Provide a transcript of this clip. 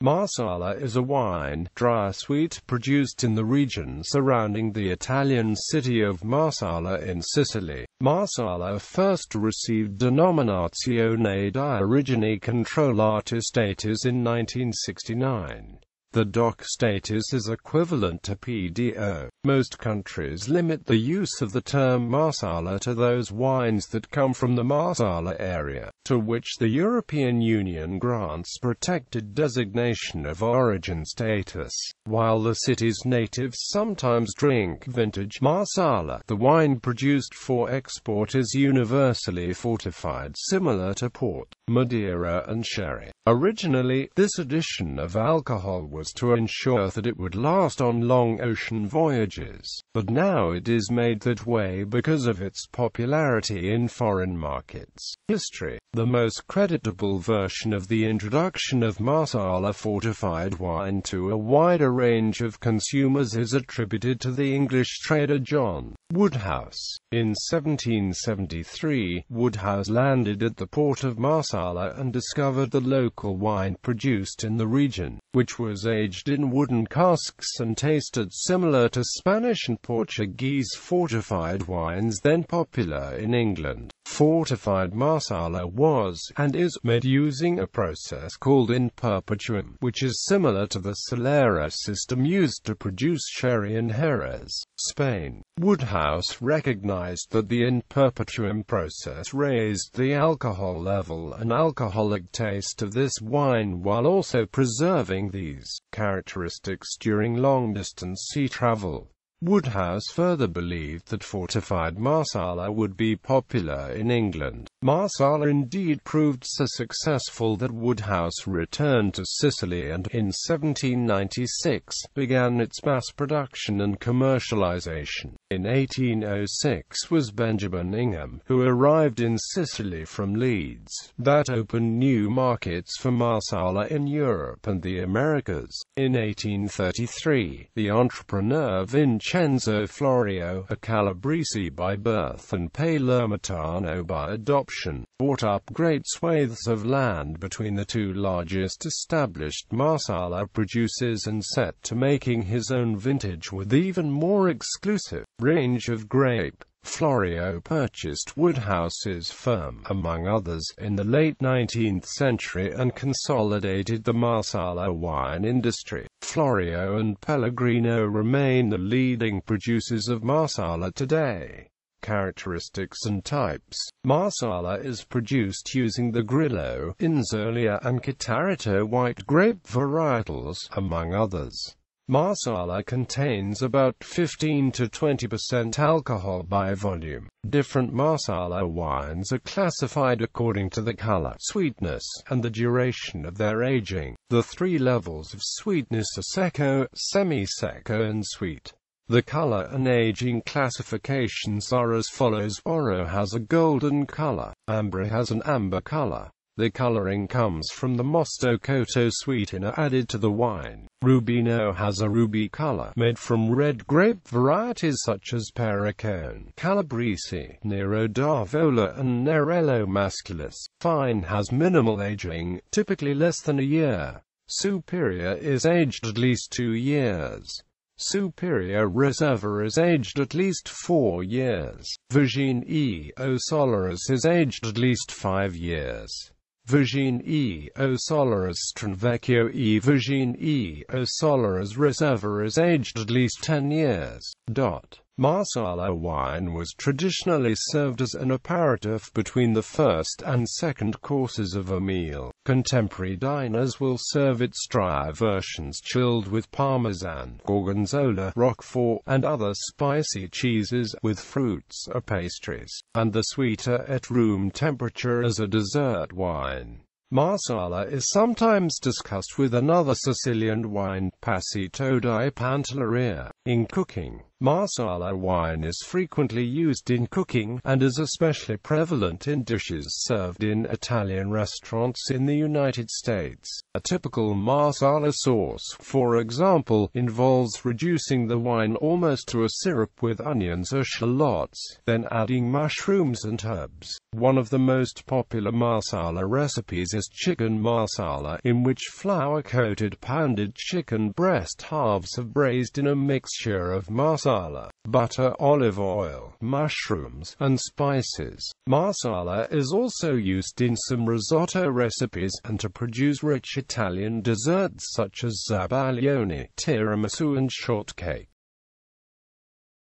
Marsala is a wine, dry sweet, produced in the region surrounding the Italian city of Marsala in Sicily. Marsala first received Denominazione di Origine Controllata status in 1969. The DOC status is equivalent to PDO. Most countries limit the use of the term Marsala to those wines that come from the Marsala area, to which the European Union grants Protected Designation of Origin status. While the city's natives sometimes drink vintage Marsala, the wine produced for export is universally fortified, similar to port, Madeira and Sherry. Originally, this addition of alcohol was to ensure that it would last on long ocean voyages, but now it is made that way because of its popularity in foreign markets. History. The most creditable version of the introduction of Marsala fortified wine to a wider range of consumers is attributed to the English trader John Woodhouse. In 1773, Woodhouse landed at the port of Marsala and discovered the local wine produced in the region, which was aged in wooden casks and tasted similar to Spanish and Portuguese fortified wines then popular in England. Fortified Marsala was, and is, made using a process called in perpetuum, which is similar to the Solera system used to produce sherry in Jerez, Spain. Woodhouse recognized that the in perpetuum process raised the alcohol level and alcoholic taste of this wine while also preserving these characteristics during long-distance sea travel. Woodhouse further believed that fortified Marsala would be popular in England. Marsala indeed proved so successful that Woodhouse returned to Sicily and, in 1796, began its mass production and commercialization. In 1806 was Benjamin Ingham, who arrived in Sicily from Leeds, that opened new markets for Marsala in Europe and the Americas. In 1833, the entrepreneur Vincenzo Florio, a Calabrese by birth and Palermitano by adoption, bought up great swathes of land between the two largest established Marsala producers and set to making his own vintage with even more exclusive range of grape. Florio purchased Woodhouse's firm, among others, in the late 19th century and consolidated the Marsala wine industry. Florio and Pellegrino remain the leading producers of Marsala today. Characteristics and types. Marsala is produced using the Grillo, Inzolia and Catarrito white grape varietals, among others. Marsala contains about 15 to 20% alcohol by volume. Different Marsala wines are classified according to the color, sweetness, and the duration of their aging. The three levels of sweetness are secco, semi-secco and sweet. The color and aging classifications are as follows. Oro has a golden color. Ambre has an amber color. The coloring comes from the Mosto Cotto sweetener added to the wine. Rubino has a ruby color, made from red grape varieties such as Pericone, Calabrese, Nero d'Avola and Nerello Masculus. Fine has minimal aging, typically less than a year. Superior is aged at least 2 years. Superior Reserva is aged at least 4 years. Virgine e o Solaris is aged at least 5 years. Virgine e o Solaris Stranvecchio e Virgine e o Solaris Reserva is aged at least 10 years. Marsala wine was traditionally served as an aperitif between the first and second courses of a meal. Contemporary diners will serve its drier versions chilled with Parmesan, Gorgonzola, Roquefort, and other spicy cheeses, with fruits or pastries, and the sweeter at room temperature as a dessert wine. Marsala is sometimes discussed with another Sicilian wine, Passito di Pantelleria, In cooking, Marsala wine is frequently used in cooking, and is especially prevalent in dishes served in Italian restaurants in the United States. A typical Marsala sauce, for example, involves reducing the wine almost to a syrup with onions or shallots, then adding mushrooms and herbs. One of the most popular Marsala recipes is chicken Marsala, in which flour-coated pounded chicken breast halves are braised in a mixture of Marsala, butter, olive oil, mushrooms, and spices. Marsala is also used in some risotto recipes, and to produce rich Italian desserts such as zabaione, tiramisu and shortcake.